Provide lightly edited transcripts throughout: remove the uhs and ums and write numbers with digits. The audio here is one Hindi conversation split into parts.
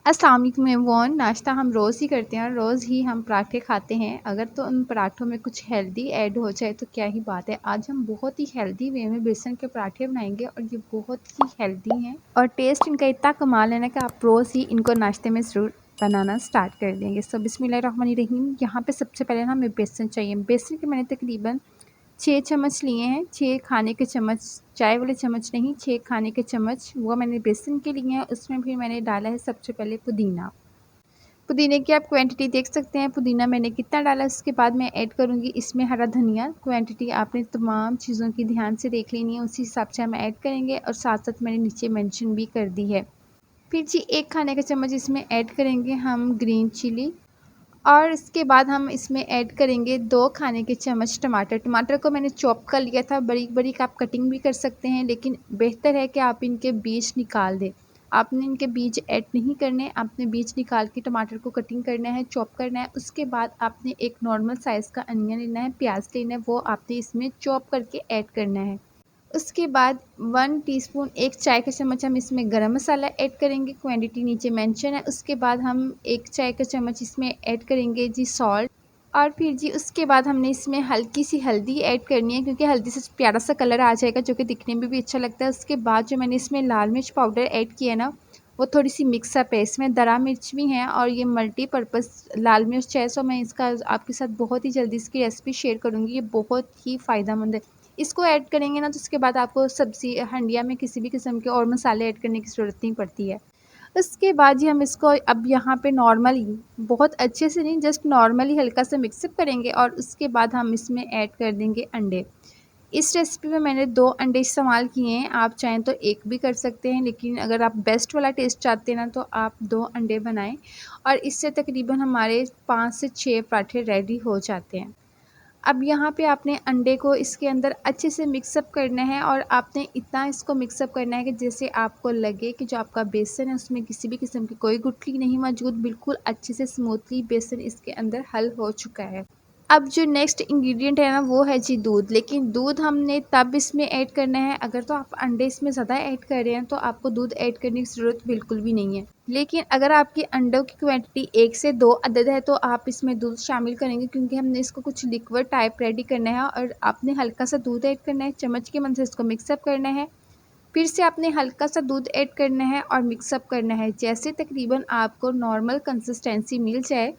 अस्सलाम वालेकुम एवरीवन। नाश्ता हम रोज़ ही करते हैं और रोज़ ही हम पराठे खाते हैं। अगर तो उन पराठों में कुछ हेल्दी ऐड हो जाए तो क्या ही बात है। आज हम बहुत ही हेल्दी वे में बेसन के पराठे बनाएंगे और ये बहुत ही हेल्दी हैं और टेस्ट इनका इतना कमाल है ना कि आप रोज़ ही इनको नाश्ते में ज़रूर बनाना स्टार्ट कर देंगे। सो बिस्मिल्लाहिर्रहमानिर्रहीम। यहाँ पे सबसे पहले ना हमें बेसन चाहिए। बेसन के मैंने तकरीबन 6 चम्मच लिए हैं। 6 खाने के चम्मच, चाय वाले चम्मच नहीं, 6 खाने के चम्मच वो मैंने बेसन के लिए हैं। उसमें फिर मैंने डाला है सबसे पहले पुदीना। पुदीने की आप क्वांटिटी देख सकते हैं, पुदीना मैंने कितना डाला। उसके बाद मैं ऐड करूँगी इसमें हरा धनिया। क्वांटिटी आपने तमाम चीज़ों की ध्यान से देख लेनी है, उसी हिसाब से हम ऐड करेंगे और साथ-साथ मैंने नीचे मेंशन भी कर दी है। फिर जी 1 खाने का चम्मच इसमें ऐड करेंगे हम ग्रीन चिली और इसके बाद हम इसमें ऐड करेंगे 2 खाने के चम्मच टमाटर। टमाटर को मैंने चॉप कर लिया था, बारीक-बारीक आप कटिंग भी कर सकते हैं, लेकिन बेहतर है कि आप इनके बीज निकाल दें। आपने इनके बीज ऐड नहीं करने, आपने बीज निकाल के टमाटर को कटिंग करना है, चॉप करना है। उसके बाद आपने एक नॉर्मल साइज़ का अनियन लेना है, प्याज लेना है, वो आपने इसमें चॉप करके ऐड करना है। उसके बाद 1 टीस्पून 1 चाय का चम्मच हम इसमें गरम मसाला ऐड करेंगे, क्वांटिटी नीचे मेंशन है। उसके बाद हम 1 चाय का चम्मच इसमें ऐड करेंगे जी सॉल्ट और फिर जी उसके बाद हमने इसमें हल्की सी हल्दी ऐड करनी है, क्योंकि हल्दी से प्यारा सा कलर आ जाएगा जो कि दिखने में भी अच्छा लगता है। उसके बाद जो मैंने इसमें लाल मिर्च पाउडर ऐड किया है ना, वो थोड़ी सी मिक्सअप है। इसमें दरा मिर्च भी है और ये मल्टीपर्पज़ लाल मिर्च है। सो मैं इसका आपके साथ बहुत ही जल्दी इसकी रेसिपी शेयर करूँगी। ये बहुत ही फ़ायदेमंद है। इसको ऐड करेंगे ना तो उसके बाद आपको सब्ज़ी हंडिया में किसी भी किस्म के और मसाले ऐड करने की ज़रूरत नहीं पड़ती है। उसके बाद ही हम इसको अब यहाँ पे नॉर्मली, बहुत अच्छे से नहीं, जस्ट नॉर्मली हल्का सा मिक्सअप करेंगे और उसके बाद हम इसमें ऐड कर देंगे अंडे। इस रेसिपी में मैंने 2 अंडे इस्तेमाल किए हैं, आप चाहें तो 1 भी कर सकते हैं, लेकिन अगर आप बेस्ट वाला टेस्ट चाहते हैं ना तो आप 2 अंडे बनाएँ और इससे तकरीबन हमारे 5 से 6 पराठे रेडी हो जाते हैं। अब यहाँ पे आपने अंडे को इसके अंदर अच्छे से मिक्सअप करना है और आपने इतना इसको मिक्सअप करना है कि जैसे आपको लगे कि जो आपका बेसन है उसमें किसी भी किस्म की कोई गुठली नहीं मौजूद, बिल्कुल अच्छे से स्मूथली बेसन इसके अंदर हल हो चुका है। अब जो नेक्स्ट इंग्रेडिएंट है ना वो है जी दूध, लेकिन दूध हमने तब इसमें ऐड करना है अगर तो आप अंडे इसमें ज़्यादा ऐड कर रहे हैं तो आपको दूध ऐड करने की ज़रूरत बिल्कुल भी नहीं है। लेकिन अगर आपकी अंडों की क्वांटिटी 1 से 2 अदद है तो आप इसमें दूध शामिल करेंगे, क्योंकि हमने इसको कुछ लिक्विड टाइप रेडी करना है और आपने हल्का सा दूध ऐड करना है, चम्मच की मदद से इसको मिक्सअप करना है। फिर से आपने हल्का सा दूध ऐड करना है और मिक्सअप करना है। जैसे तकरीबन आपको नॉर्मल कंसिस्टेंसी मिल जाए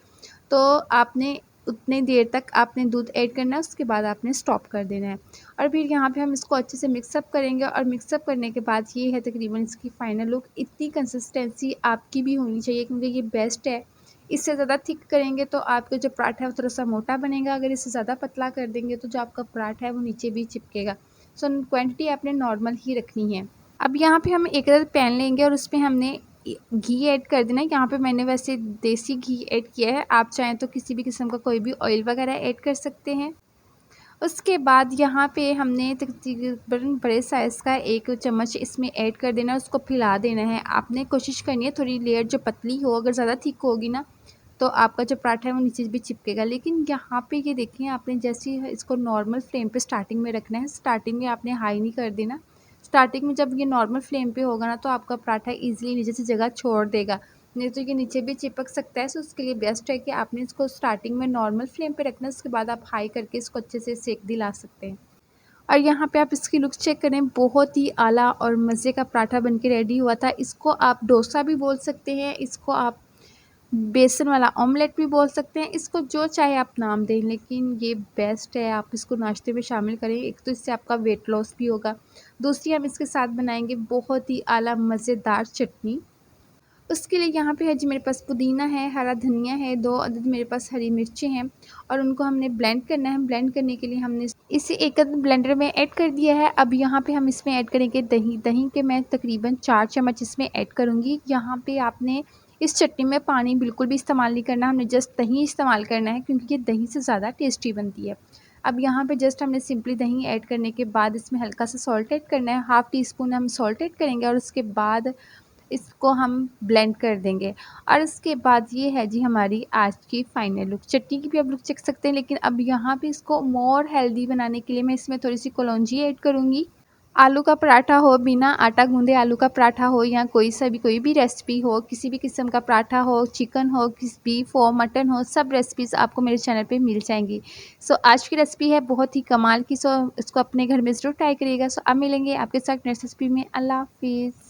तो आपने उतनी देर तक आपने दूध ऐड करना है, उसके बाद आपने स्टॉप कर देना है। और फिर यहाँ पे हम इसको अच्छे से मिक्सअप करेंगे और मिक्सअप करने के बाद ये है तकरीबन इसकी फ़ाइनल लुक। इतनी कंसिस्टेंसी आपकी भी होनी चाहिए क्योंकि ये बेस्ट है। इससे ज़्यादा थिक करेंगे तो आपका जो पराठा है वो थोड़ा-सा मोटा बनेगा, अगर इससे ज़्यादा पतला कर देंगे तो जो आपका पराठा है वो नीचे भी चिपकेगा। सो क्वांटिटी आपने नॉर्मल ही रखनी है। अब यहाँ पे हम एक अदद पैन लेंगे और उसमें हमने घी ऐड कर देना है। यहाँ पे मैंने वैसे देसी घी ऐड किया है, आप चाहें तो किसी भी किस्म का कोई भी ऑयल वगैरह ऐड कर सकते हैं। उसके बाद यहाँ पे हमने तकरीबन बड़े साइज़ का 1 चम्मच इसमें ऐड कर देना है, उसको फैला देना है। आपने कोशिश करनी है थोड़ी लेयर जो पतली हो, अगर ज़्यादा थिक होगी ना तो आपका जो पराठा है वो नीचे भी चिपकेगा। लेकिन यहाँ पे ये देखिए, आपने जैसे ही इसको नॉर्मल फ्लेम पे स्टार्टिंग में रखना है, स्टार्टिंग में आपने हाई नहीं कर देना। स्टार्टिंग में जब ये नॉर्मल फ्लेम पे होगा ना तो आपका पराठा ईज़िली नीचे से जगह छोड़ देगा, नहीं तो ये नीचे भी चिपक सकता है। सो उसके लिए बेस्ट है कि आपने इसको स्टार्टिंग में नॉर्मल फ्लेम पे रखना है, उसके बाद आप हाई करके इसको अच्छे से सेक दिला सकते हैं। और यहाँ पे आप इसकी लुक चेक करें, बहुत ही आला और मज़े का पराठा बन के रेडी हुआ था। इसको आप डोसा भी बोल सकते हैं, इसको आप बेसन वाला ऑमलेट भी बोल सकते हैं, इसको जो चाहे आप नाम दें, लेकिन ये बेस्ट है। आप इसको नाश्ते में शामिल करें, एक तो इससे आपका वेट लॉस भी होगा, दूसरी हम इसके साथ बनाएंगे बहुत ही आला मज़ेदार चटनी। उसके लिए यहाँ पे है जी मेरे पास पुदीना है, हरा धनिया है, 2 अदद मेरे पास हरी मिर्चें हैं और उनको हमने ब्लेंड करना है। ब्लेंड करने के लिए हमने इसे एक अदद ब्लेंडर में ऐड कर दिया है। अब यहाँ पे हम इसमें ऐड करेंगे दही। दही के मैं तकरीबन 4 चम्मच इसमें ऐड करूँगी। यहाँ पे आपने इस चटनी में पानी बिल्कुल भी इस्तेमाल नहीं करना, हमने जस्ट दही इस्तेमाल करना है, क्योंकि ये दही से ज़्यादा टेस्टी बनती है। अब यहाँ पे जस्ट हमने सिंपली दही ऐड करने के बाद इसमें हल्का सा सॉल्ट ऐड करना है, हाफ़ टी स्पून हम सॉल्ट ऐड करेंगे और उसके बाद इसको हम ब्लेंड कर देंगे। और उसके बाद ये है जी हमारी आज की फ़ाइनल लुक। चटनी की भी आप लुक चख सकते हैं, लेकिन अब यहाँ पे इसको मोर हेल्दी बनाने के लिए मैं इसमें थोड़ी सी कलौंजी ऐड करूँगी आलू का पराठा हो, बिना आटा गूँधे आलू का पराठा हो, या कोई भी रेसिपी हो, किसी भी किस्म का पराठा हो, चिकन हो, बीफ हो, मटन हो, सब रेसिपीज़ आपको मेरे चैनल पे मिल जाएँगी। सो आज की रेसिपी है बहुत ही कमाल की, सो इसको अपने घर में ज़रूर ट्राई करिएगा। सो अब मिलेंगे आपके साथ नेक्स्ट रेसिपी में। अल्लाह हाफ़िज़।